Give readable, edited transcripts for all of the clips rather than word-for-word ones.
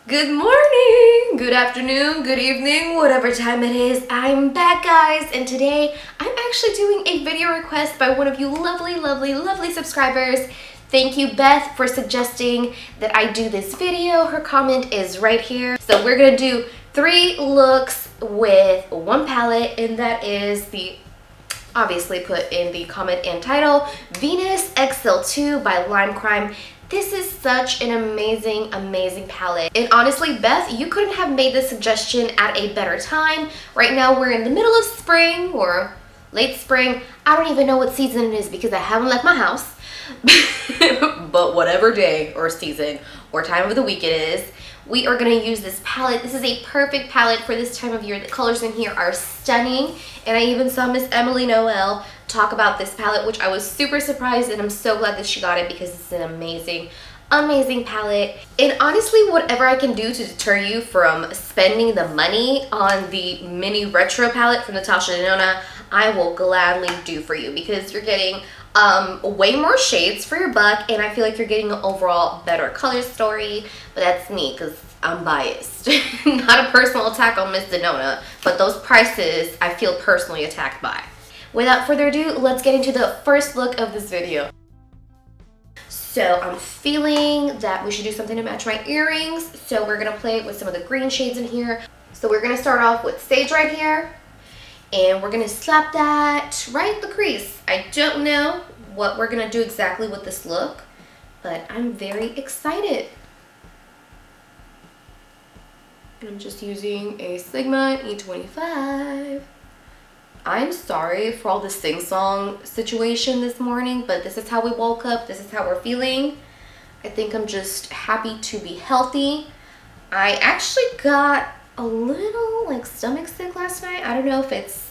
Good morning, good afternoon, good evening, whatever time it is. I'm back, guys, and today I'm actually doing a video request by one of you lovely subscribers. Thank you, Beth, for suggesting that I do this video. Her comment is right here. So we're gonna do 3 looks with one palette, and that is the obviously put in the comment and title, Venus XL2 by Lime Crime. This is such an amazing palette. And honestly, Beth, you couldn't have made this suggestion at a better time. Right now we're in the middle of spring or late spring. I don't even know what season it is because I haven't left my house. But whatever day or season or time of the week it is, we are going to use this palette. This is a perfect palette for this time of year. The colors in here are stunning, and I even saw Miss Emily Noel talk about this palette, which I was super surprised, and I'm so glad that she got it because it's an amazing palette. And honestly, whatever I can do to deter you from spending the money on the mini retro palette from Natasha Denona, I will gladly do for you because you're getting way more shades for your buck, and I feel like you're getting an overall better color story. But that's me because I'm biased. Not a personal attack on Miss Denona, but those prices I feel personally attacked by. Without further ado, let's get into the first look of this video. So I'm feeling that we should do something to match my earrings, so we're gonna play with some of the green shades in here. So we're gonna start off with Sage right here, and we're gonna slap that right at the crease. I don't know what we're gonna do exactly with this look, but I'm very excited. I'm just using a Sigma E25. I'm sorry for all this sing-song situation this morning, but this is how we woke up. This is how we're feeling. I think I'm just happy to be healthy. I actually got a little like stomach sick last night. I don't know if it's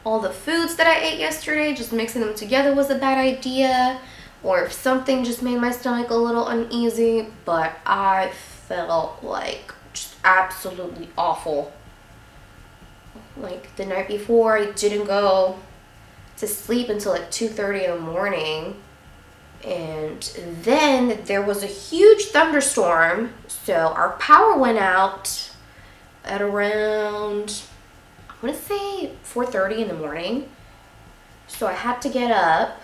all the foods that I ate yesterday, just mixing them together was a bad idea, or if something just made my stomach a little uneasy, but I felt like just absolutely awful. Like the night before, I didn't go to sleep until like 2:30 in the morning, and then there was a huge thunderstorm, so our power went out at around, I want to say 4:30 in the morning. So I had to get up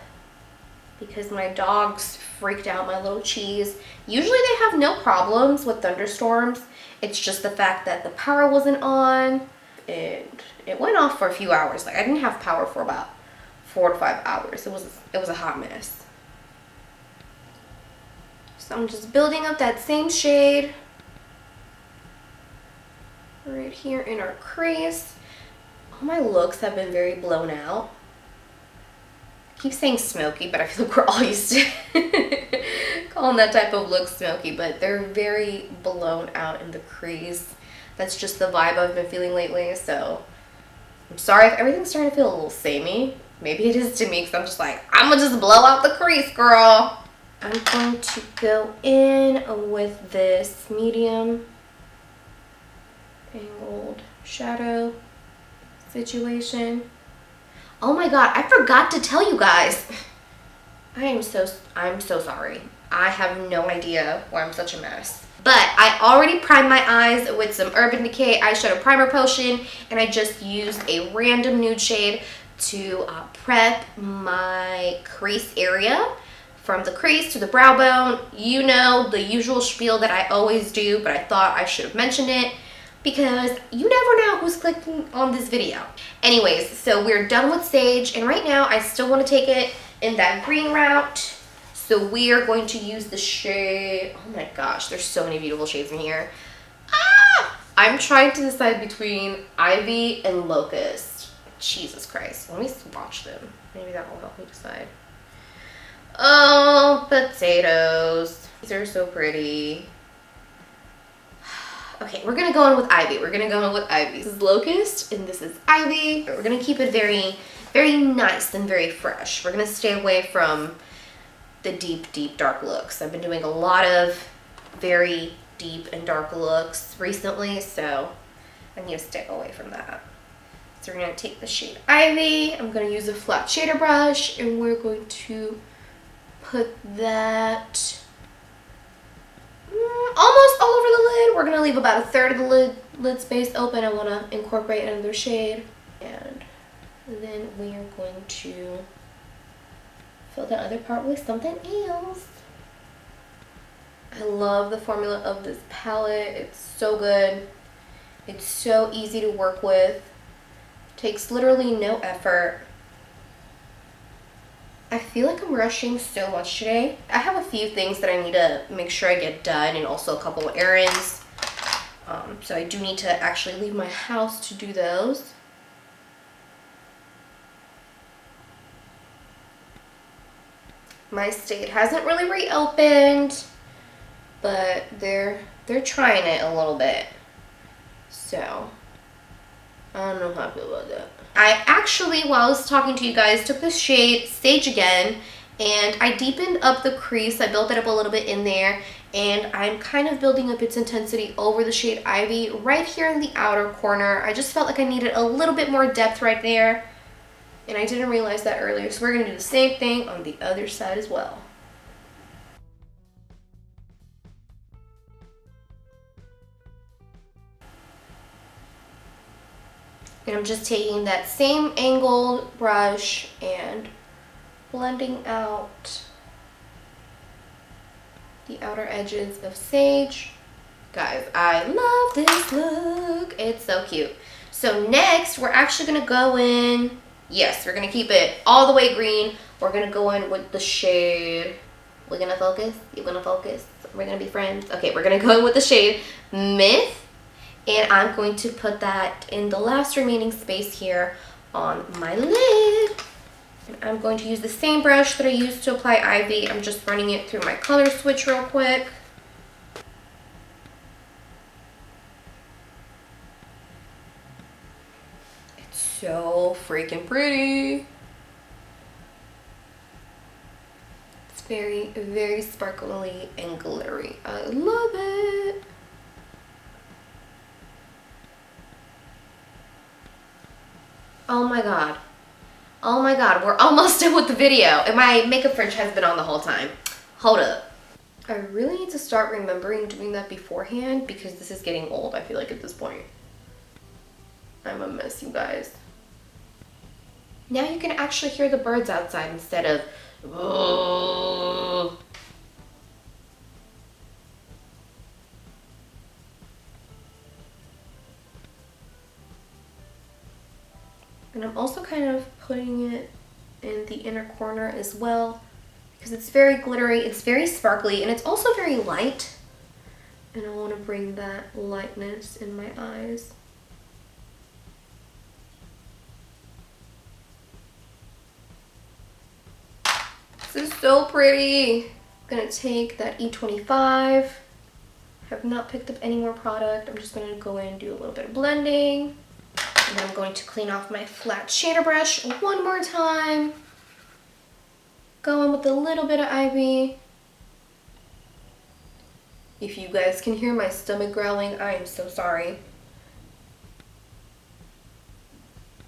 because my dogs freaked out my little cheese. Usually they have no problems with thunderstorms. It's just the fact that the power wasn't on, and it went off for a few hours. Like I didn't have power for about 4 to 5 hours. It was a hot mess. So I'm just building up that same shade right here in our crease. All my looks have been very blown out. I keep saying smoky, but I feel like we're all used to calling that type of look smoky, but they're very blown out in the crease. That's just the vibe I've been feeling lately, so I'm sorry if everything's starting to feel a little samey. Maybe it is to me because I'm just like, I'm gonna just blow out the crease, girl. I'm going to go in with this medium angled shadow situation. Oh my god, I forgot to tell you guys. I'm so sorry. I have no idea why I'm such a mess. But I already primed my eyes with some Urban Decay eyeshadow primer potion, and I just used a random nude shade to prep my crease area. From the crease to the brow bone, you know, the usual spiel that I always do, but I thought I should have mentioned it because you never know who's clicking on this video. Anyways, so we're done with Sage, and right now I still want to take it in that green route. So we are going to use the shade, oh my gosh, there's so many beautiful shades in here. I'm trying to decide between Ivy and Locust. Jesus Christ, let me swatch them. Maybe that will help me decide. Oh, potatoes. These are so pretty. Okay, we're gonna go in with Ivy. This is Locust and this is Ivy. We're gonna keep it very nice and very fresh. We're gonna stay away from the deep dark looks. I've been doing a lot of very deep and dark looks recently, so I need to stay away from that. So we're gonna take the shade Ivy. I'm gonna use a flat shader brush, and we're going to put that almost all over the lid. We're gonna leave leave about a third of the lid space open. I want to incorporate another shade. And then we are going to fill the other part with something else. I love the formula of this palette. It's so good. It's so easy to work with. Takes literally no effort. I feel like I'm rushing so much today. I have a few things that I need to make sure I get done, and also a couple of errands. So I do need to actually leave my house to do those. My state hasn't really reopened, but they're trying it a little bit. So I don't know how I feel about that. I actually, while I was talking to you guys, took this shade Sage Again, and I deepened up the crease. I built it up a little bit in there, and I'm kind of building up its intensity over the shade Ivy right here in the outer corner. I just felt like I needed a little bit more depth right there, and I didn't realize that earlier. So we're going to do the same thing on the other side as well. And I'm just taking that same angled brush and blending out the outer edges of Sage. Guys, I love this look. It's so cute. So next, we're actually gonna go in, yes, we're gonna keep it all the way green. We're gonna go in with the shade, we're gonna focus, you're gonna focus, we're gonna be friends. Okay, we're gonna go in with the shade Myth. And I'm going to put that in the last remaining space here on my lid. And I'm going to use the same brush that I used to apply Ivy. I'm just running it through my color switch real quick. It's so freaking pretty. It's very, very sparkly and glittery. I love it. Oh my god. Oh my god, we're almost done with the video, and my makeup fridge has been on the whole time. Hold up. I really need to start remembering doing that beforehand, because this is getting old, I feel like, at this point. I'm a mess, you guys. Now you can actually hear the birds outside instead of oh. And I'm also kind of putting it in the inner corner as well, because it's very glittery, it's very sparkly, and it's also very light. And I want to bring that lightness in my eyes. This is so pretty. I'm gonna take that E25. Have not picked up any more product. I'm just gonna go in and do a little bit of blending. And then I'm going to clean off my flat shader brush one more time. Go in with a little bit of Ivy. If you guys can hear my stomach growling, I am so sorry.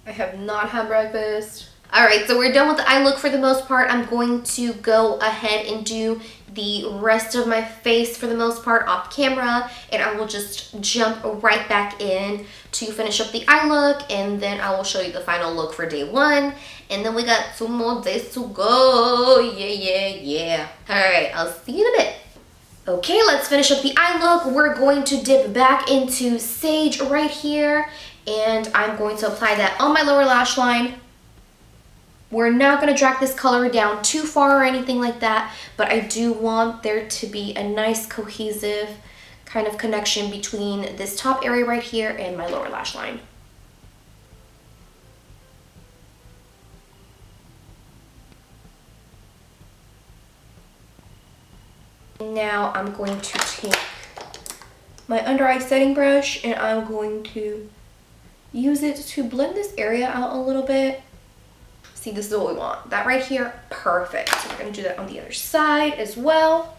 I have not had breakfast. Alright, so we're done with the eye look for the most part. I'm going to go ahead and do the rest of my face for the most part off camera, and I will just jump right back in to finish up the eye look, and then I will show you the final look for day one, and then we got 2 more days to go. Yeah. Alright, I'll see you in a bit. Okay, let's finish up the eye look. We're going to dip back into Sage right here, and I'm going to apply that on my lower lash line. We're not going to drag this color down too far or anything like that, but I do want there to be a nice cohesive kind of connection between this top area right here and my lower lash line. Now I'm going to take my under eye setting brush, and I'm going to use it to blend this area out a little bit. See, this is what we want. That right here, perfect. So we're going to do that on the other side as well.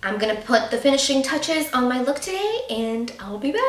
I'm going to put the finishing touches on my look today, and I'll be back.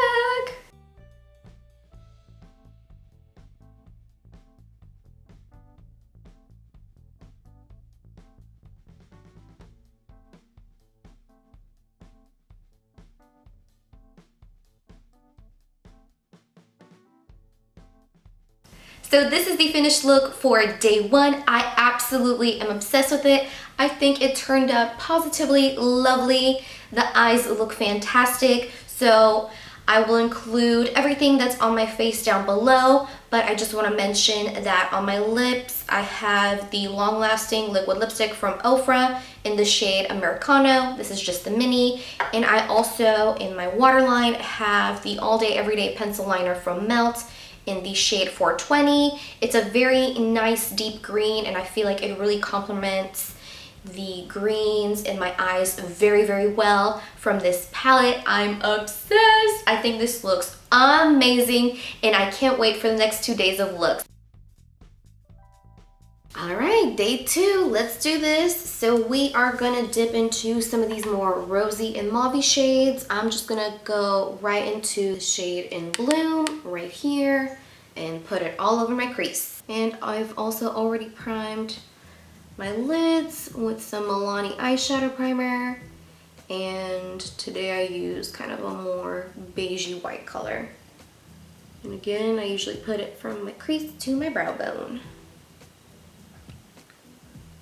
So this is the finished look for day one. I absolutely am obsessed with it. I think it turned out positively lovely. The eyes look fantastic. So I will include everything that's on my face down below, but I just want to mention that on my lips, I have the long-lasting liquid lipstick from Ofra in the shade Americano. This is just the mini. And I also, in my waterline, have the All Day Everyday pencil liner from Melt in the shade 420. It's a very nice deep green, and I feel like it really complements the greens in my eyes very, very well from this palette. I'm obsessed. I think this looks amazing, and I can't wait for the next 2 days of looks. All right, day two, let's do this. So we are gonna dip into some of these more rosy and mauve shades. I'm just gonna go right into the shade in Bloom right here and put it all over my crease. And I've also already primed my lids with some Milani eyeshadow primer, and today I use kind of a more beigey white color. And again, I usually put it from my crease to my brow bone.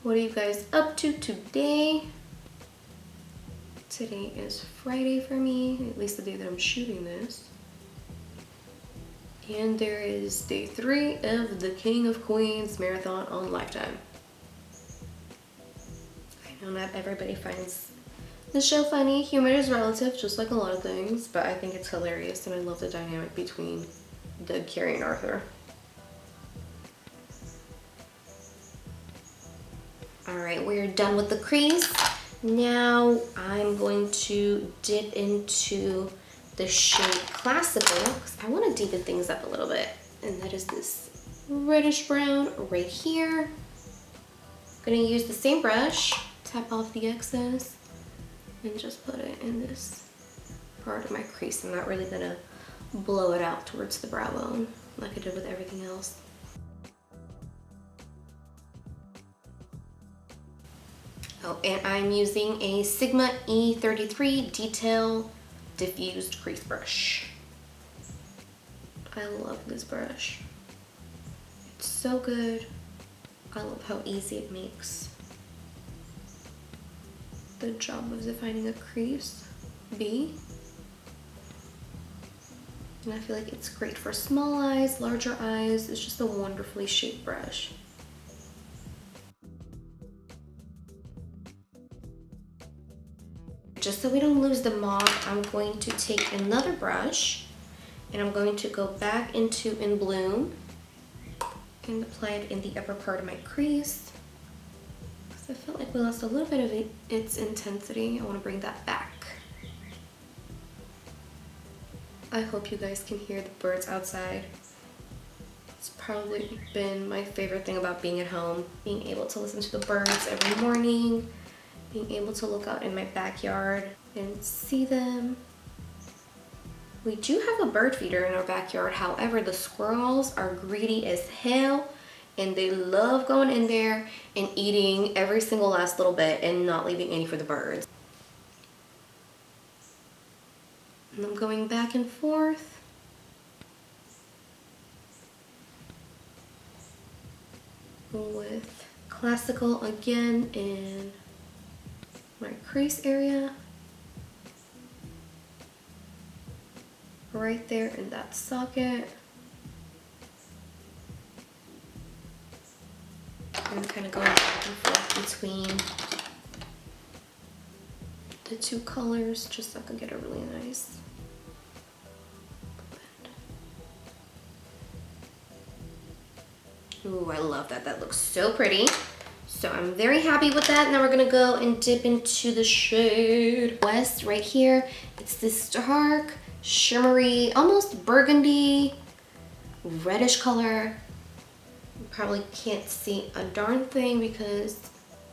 What are you guys up to today? Today is Friday for me, at least the day that I'm shooting this. And there is day 3 of the King of Queens marathon on Lifetime. I know not everybody finds the show funny. Humor is relative, just like a lot of things, but I think it's hilarious, and I love the dynamic between Doug, Carrie, and Arthur. All right, we're done with the crease. Now I'm going to dip into the shade Classical, because I want to deepen things up a little bit, and that is this reddish brown right here. I'm gonna use the same brush, tap off the excess, and just put it in this part of my crease. I'm not really gonna blow it out towards the brow bone like I did with everything else. Oh, and I'm using a Sigma E33 Detail Diffused Crease Brush. I love this brush. It's so good. I love how easy it makes the job of defining a crease be. And I feel like it's great for small eyes, larger eyes. It's just a wonderfully shaped brush. Just so we don't lose the mauve, I'm going to take another brush and I'm going to go back into In Bloom and apply it in the upper part of my crease. Because I felt like we lost a little bit of its intensity. I want to bring that back. I hope you guys can hear the birds outside. It's probably been my favorite thing about being at home, being able to listen to the birds every morning, being able to look out in my backyard and see them. We do have a bird feeder in our backyard, however, the squirrels are greedy as hell and they love going in there and eating every single last little bit and not leaving any for the birds. And I'm going back and forth. With Classical again in my crease area. Right there in that socket. And kind of going back and forth between the two colors just so I can get a really nice blend. Ooh, I love that. That looks so pretty. So I'm very happy with that. Now we're gonna go and dip into the shade West right here. It's this dark, shimmery, almost burgundy, reddish color. You probably can't see a darn thing because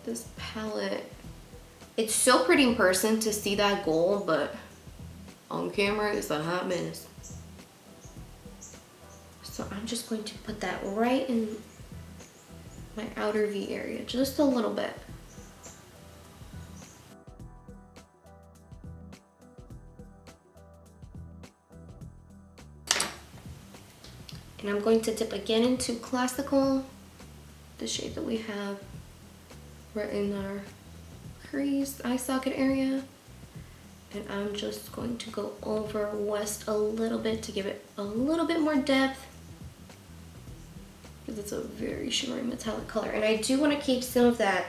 this palette, it's so pretty in person to see that gold, but on camera it's a hot mess. So I'm just going to put that right in my outer V area, just a little bit. And I'm going to dip again into Classical, the shade that we have right in our crease, eye socket area. And I'm just going to go over West a little bit to give it a little bit more depth, because it's a very shimmery metallic color. And I do want to keep some of that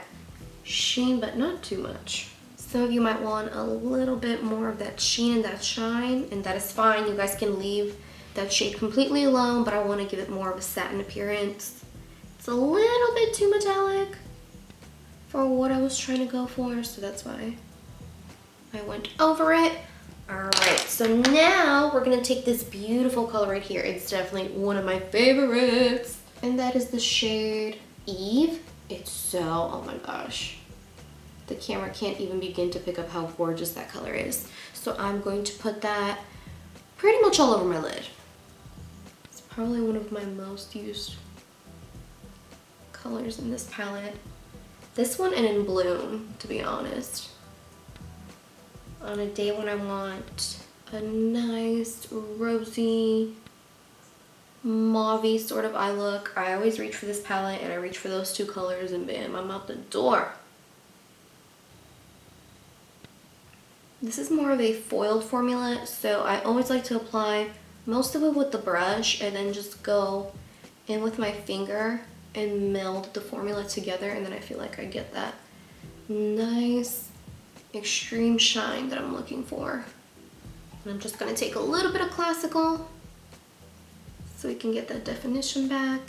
sheen, but not too much. Some of you might want a little bit more of that sheen and that shine, and that is fine. You guys can leave that shade completely alone, but I want to give it more of a satin appearance. It's a little bit too metallic for what I was trying to go for, so that's why I went over it. All right, so now we're gonna take this beautiful color right here. It's definitely one of my favorites, and that is the shade Eve. It's so, oh my gosh. The camera can't even begin to pick up how gorgeous that color is. So I'm going to put that pretty much all over my lid. It's probably one of my most used colors in this palette. This one and in Bloom, to be honest. On a day when I want a nice rosy, mauve-y sort of eye look, I always reach for this palette and I reach for those two colors and bam, I'm out the door. This is more of a foiled formula, so I always like to apply most of it with the brush and then just go in with my finger and meld the formula together, and then I feel like I get that nice extreme shine that I'm looking for. And I'm just gonna take a little bit of Classical so we can get that definition back.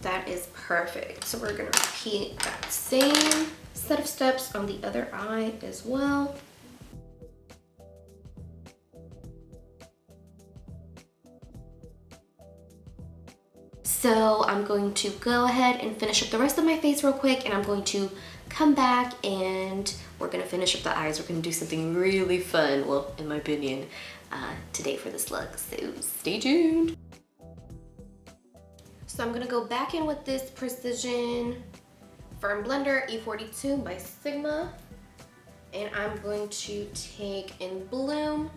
That is perfect. So we're gonna repeat that same set of steps on the other eye as well. So I'm going to go ahead and finish up the rest of my face real quick, and I'm going to come back and we're gonna finish up the eyes. We're gonna do something really fun, well, in my opinion, today for this look, so stay tuned. So I'm gonna go back in with this Precision Firm Blender E42 by Sigma, and I'm going to take in Bloom,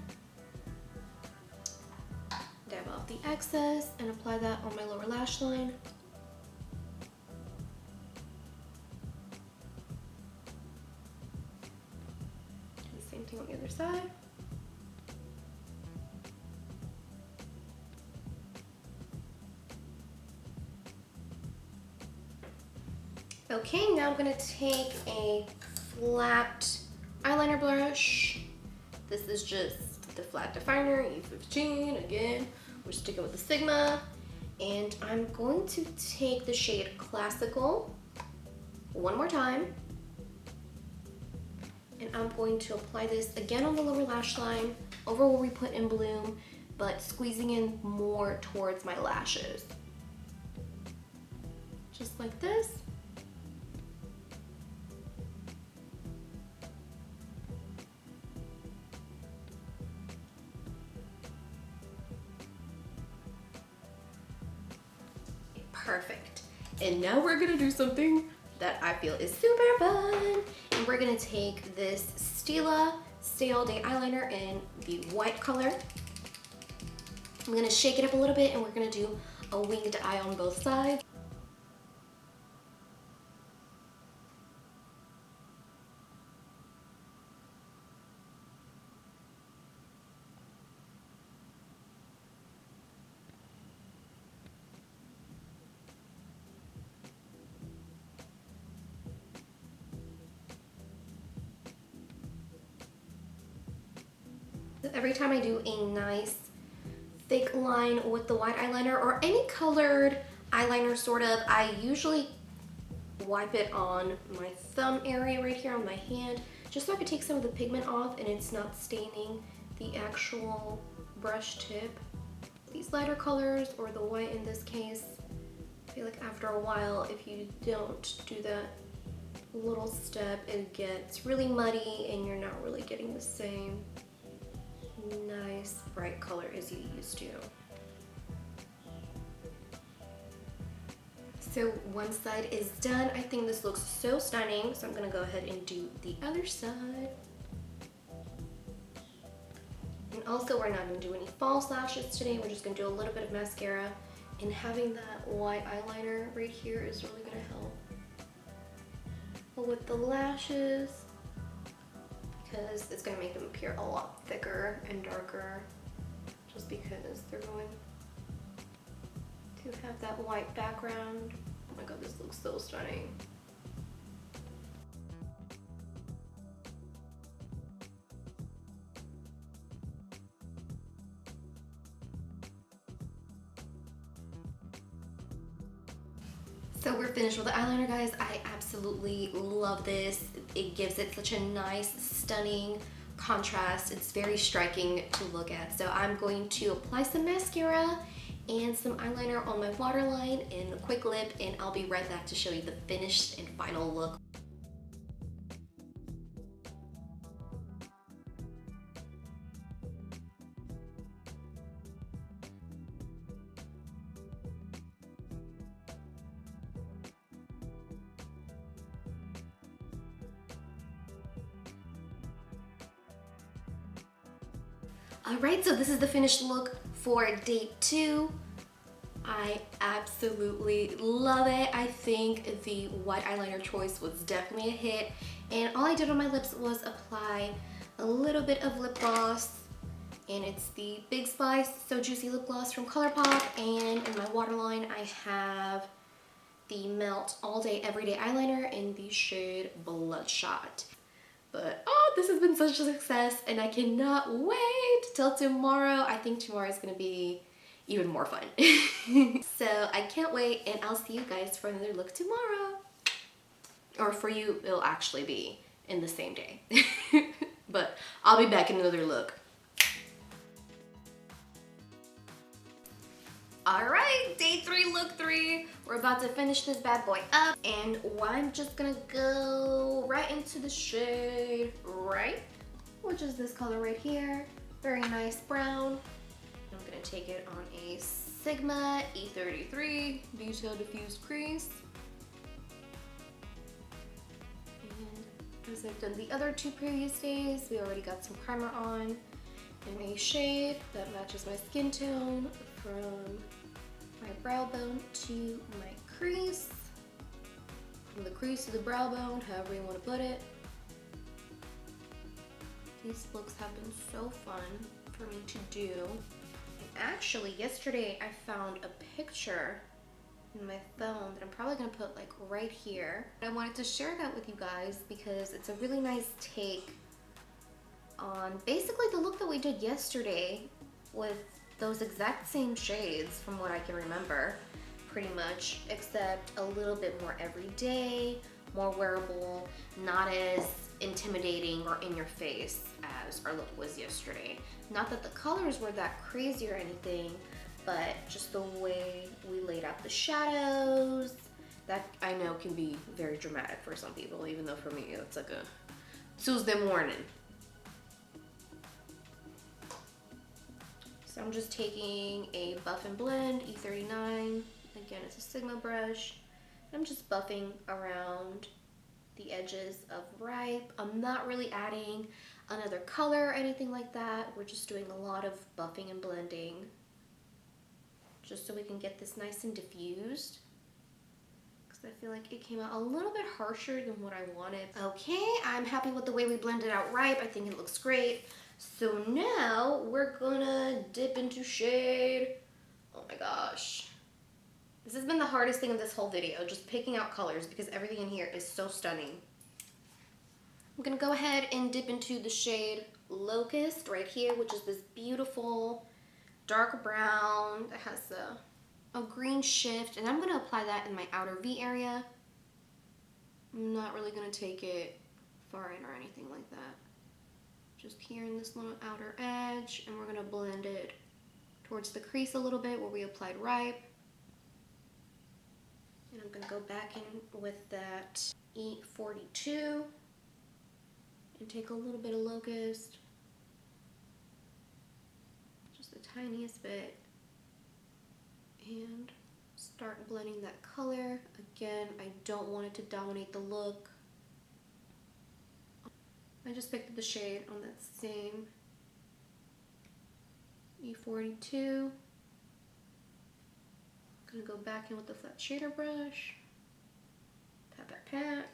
dab off the excess, and apply that on my lower lash line. Do the same thing on the other side. Okay, now I'm gonna take a flat eyeliner brush. This is just the flat definer, E15, again, we're sticking with the Sigma. And I'm going to take the shade Classical one more time. And I'm going to apply this again on the lower lash line, over where we put in Bloom, but squeezing in more towards my lashes. Just like this. Perfect. And now we're gonna do something that I feel is super fun. And we're gonna take this Stila Stay All Day eyeliner in the white color. I'm gonna shake it up a little bit and we're gonna do a winged eye on both sides. Every time I do a nice thick line with the white eyeliner or any colored eyeliner sort of, I usually wipe it on my thumb area right here on my hand, just so I can take some of the pigment off and it's not staining the actual brush tip. These lighter colors, or the white in this case, I feel like after a while, if you don't do that little step, it gets really muddy and you're not really getting the same nice bright color as you used to. So one side is done. I think this looks so stunning, so I'm gonna go ahead and do the other side. And And also, we're not going to do any false lashes today. We're just going to do a little bit of mascara. And having that white eyeliner right here is really going to help. But with the lashes, because it's going to make them appear a lot thicker and darker, just because they're going to have that white background. Oh my god, this looks so stunning. So we're finished with the eyeliner, guys. I absolutely love this. It gives it such a nice, stunning contrast. It's very striking to look at. So I'm going to apply some mascara and some eyeliner on my waterline and a quick lip, and I'll be right back to show you the finished and final look. Alright, so this is the finished look for day 2. I absolutely love it. I think the white eyeliner choice was definitely a hit. And all I did on my lips was apply a little bit of lip gloss. And it's the Big Spice So Juicy Lip Gloss from ColourPop. And in my waterline, I have the Melt All Day Everyday Eyeliner in the shade Bloodshot. But oh, this has been such a success and I cannot wait till tomorrow. I think tomorrow is gonna be even more fun. So I can't wait, and I'll see you guys for another look tomorrow. Or for you, it'll actually be in the same day. But I'll be back in another look. Alright, day 3, look 3. We're about to finish this bad boy up, and I'm just gonna go right into the shade Ripe, which is this color right here. Very nice brown. I'm gonna take it on a Sigma E33 Detail Diffused Crease. And as I've done the other 2 previous days, we already got some primer on in a shade that matches my skin tone, from my brow bone to my crease, from the crease to the brow bone, however you want to put it. These looks have been so fun for me to do. And actually, yesterday I found a picture in my phone that I'm probably gonna put like right here. I wanted to share that with you guys because it's a really nice take on basically the look that we did yesterday with those exact same shades from what I can remember, pretty much, except a little bit more everyday, more wearable, not as intimidating or in your face as our look was yesterday. Not that the colors were that crazy or anything, but just the way we laid out the shadows, that I know can be very dramatic for some people, even though for me it's like a Tuesday morning. So I'm just taking a Buff and Blend E39. Again, it's a Sigma brush. I'm just buffing around the edges of Ripe. I'm not really adding another color or anything like that. We're just doing a lot of buffing and blending just so we can get this nice and diffused. Because I feel like it came out a little bit harsher than what I wanted. Okay, I'm happy with the way we blended out Ripe. I think it looks great. So now we're gonna dip into shade, oh my gosh. This has been the hardest thing of this whole video, just picking out colors because everything in here is so stunning. I'm gonna go ahead and dip into the shade Locust right here, which is this beautiful dark brown that has a green shift, and I'm gonna apply that in my outer V area. I'm not really gonna take it far in or anything like that. Just here in this little outer edge, and we're gonna blend it towards the crease a little bit where we applied Ripe. And I'm gonna go back in with that E42 and take a little bit of Locust, just the tiniest bit, and start blending that color. Again, I don't want it to dominate the look. I just picked up the shade on that same E42. Gonna go back in with the flat shader brush. Pat, pat, pat.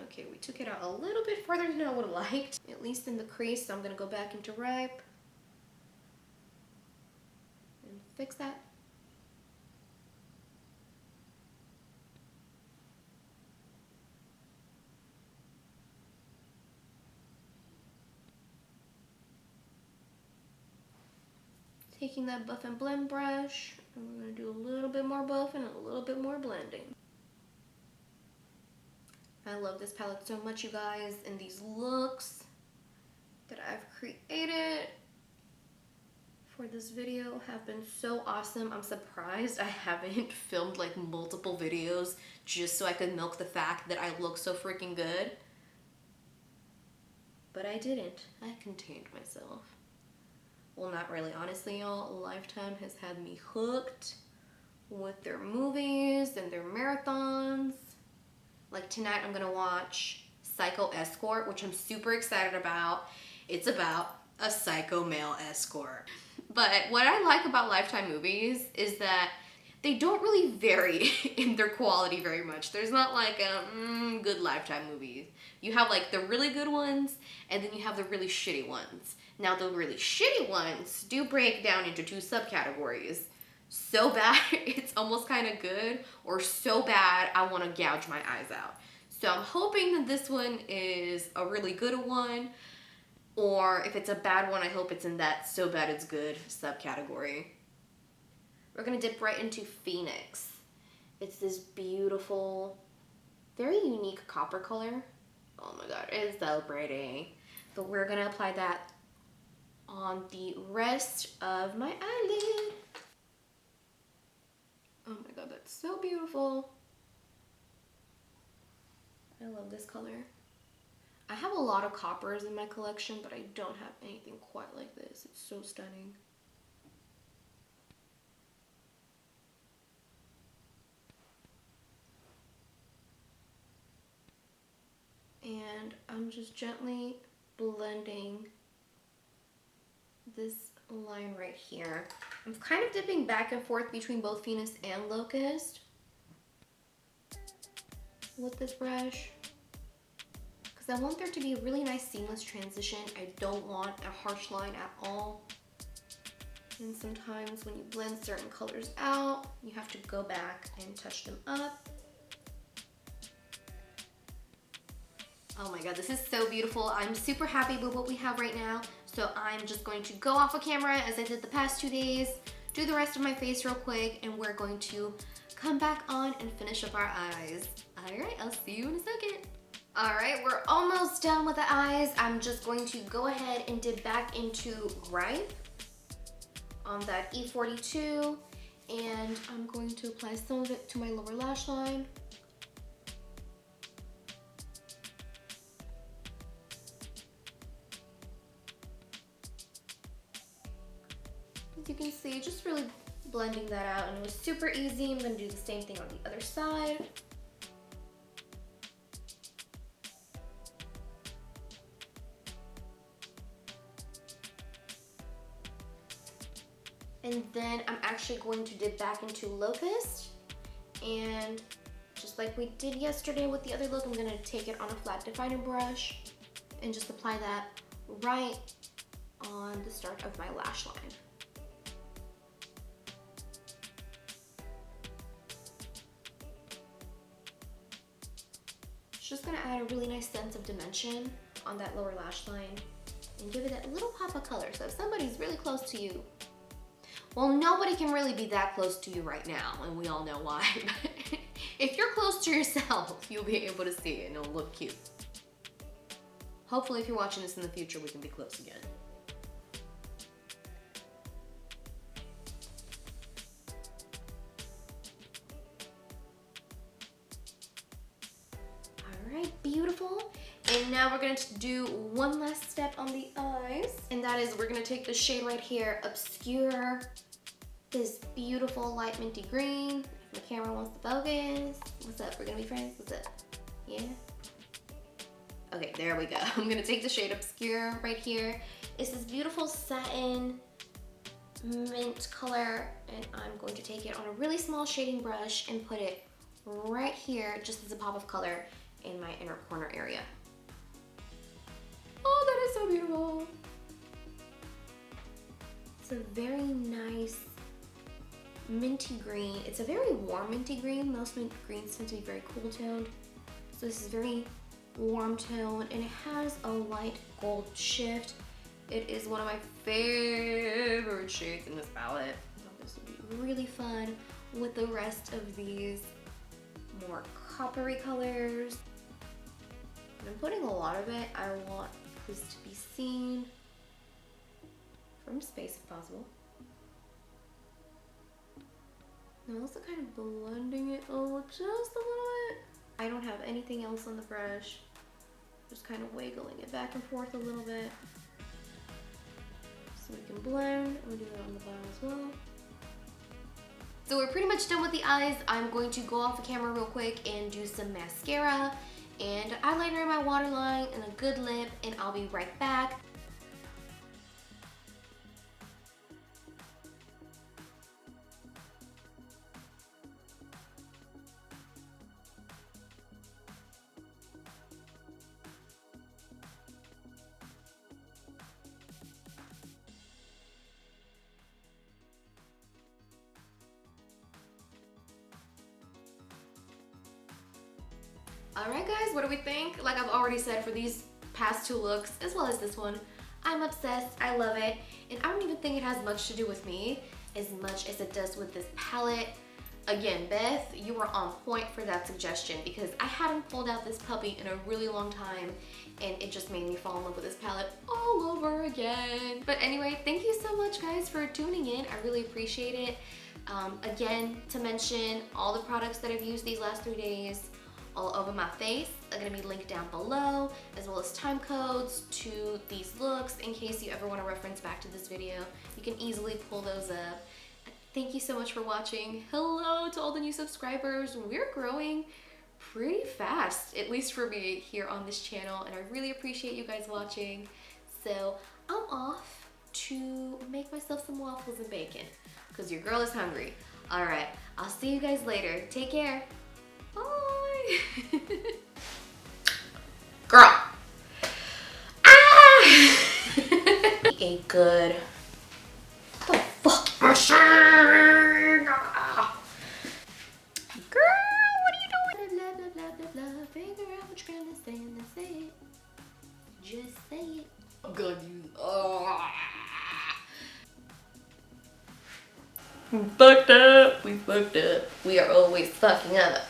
Okay, we took it out a little bit further than I would have liked, at least in the crease, so I'm gonna go back into Ripe and fix that. Taking that buff and blend brush, and we're gonna do a little bit more buff and a little bit more blending. I love this palette so much, you guys, and these looks that I've created for this video have been so awesome. I'm surprised I haven't filmed like multiple videos just so I could milk the fact that I look so freaking good. But I didn't. I contained myself. Well, not really, honestly, y'all. Lifetime has had me hooked with their movies and their marathons. Like tonight, I'm gonna watch Psycho Escort, which I'm super excited about. It's about a psycho male escort. But what I like about Lifetime movies is that they don't really vary in their quality very much. There's not like a good Lifetime movies. You have like the really good ones, and then you have the really shitty ones. Now the really shitty ones do break down into two subcategories. So bad it's almost kind of good, or so bad I want to gouge my eyes out. So I'm hoping that this one is a really good one, or if it's a bad one, I hope it's in that so bad it's good subcategory. We're gonna dip right into Phoenix. It's this beautiful, very unique copper color. Oh my god, it's so pretty. But we're gonna apply that on the rest of my eyelid. Oh my god, that's so beautiful. I love this color. I have a lot of coppers in my collection, but I don't have anything quite like this. It's so stunning. And I'm just gently blending this line right here. I'm kind of dipping back and forth between both Phoenix and Locust with this brush, because I want there to be a really nice seamless transition. I don't want a harsh line at all. And sometimes when you blend certain colors out, you have to go back and touch them up. Oh my god, this is so beautiful. I'm super happy with what we have right now. So I'm just going to go off of camera as I did the past 2 days, do the rest of my face real quick, and we're going to come back on and finish up our eyes. All right, I'll see you in a second. All right, we're almost done with the eyes. I'm just going to go ahead and dip back into Ripe on that E42, and I'm going to apply some of it to my lower lash line. As you can see, just really blending that out, and it was super easy. I'm gonna do the same thing on the other side. And then I'm actually going to dip back into Locust, and just like we did yesterday with the other look, I'm gonna take it on a flat definer brush and just apply that right on the start of my lash line. It's just gonna add a really nice sense of dimension on that lower lash line and give it that little pop of color. So if somebody's really close to you, well, nobody can really be that close to you right now, and we all know why. But if you're close to yourself, you'll be able to see it and it'll look cute. Hopefully, if you're watching this in the future, we can be close again. All right, beautiful. And now we're going to do one last step on the eyes, and that is we're going to take the shade right here, Obscure, this beautiful light minty green. If my camera wants to focus. What's up? We're going to be friends? What's up? Yeah? Okay, there we go. I'm gonna take the shade Obscure right here. It's this beautiful satin mint color, and I'm going to take it on a really small shading brush and put it right here just as a pop of color in my inner corner area. Oh, that is so beautiful. It's a very nice minty green. It's a very warm minty green. Most mint greens tend to be very cool toned. So this is very warm tone, and it has a light gold shift. It is one of my favorite shades in this palette. I thought this would be really fun with the rest of these more coppery colors. And I'm putting a lot of it. I want this to be seen from space if possible. I'm also kind of blending it over just a little bit. I don't have anything else on the brush. Just kind of wiggling it back and forth a little bit. So we can blend. I'm gonna do that on the bottom as well. So we're pretty much done with the eyes. I'm going to go off the camera real quick and do some mascara and eyeliner in my waterline and a good lip, and I'll be right back. Alright guys, what do we think? Like I've already said, for these past two looks, as well as this one, I'm obsessed, I love it, and I don't even think it has much to do with me as much as it does with this palette. Again, Beth, you were on point for that suggestion because I hadn't pulled out this puppy in a really long time, and it just made me fall in love with this palette all over again. But anyway, thank you so much guys for tuning in. I really appreciate it. Again, to mention, all the products that I've used these last 3 days all over my face are gonna be linked down below, as well as time codes to these looks in case you ever want to reference back to this video. You can easily pull those up. Thank you so much for watching. Hello to all the new subscribers. We're growing pretty fast, at least for me here on this channel, and I really appreciate you guys watching. So I'm off to make myself some waffles and bacon because your girl is hungry. All right, I'll see you guys later. Take care. Bye. Girl. Ah! A good. The fuck machine. Girl, what are you doing? Blah, blah, blah, blah, blah. Figure out what you're gonna say and then say it. Just say it. I'm gonna use. We fucked up. We fucked up. We are always fucking up.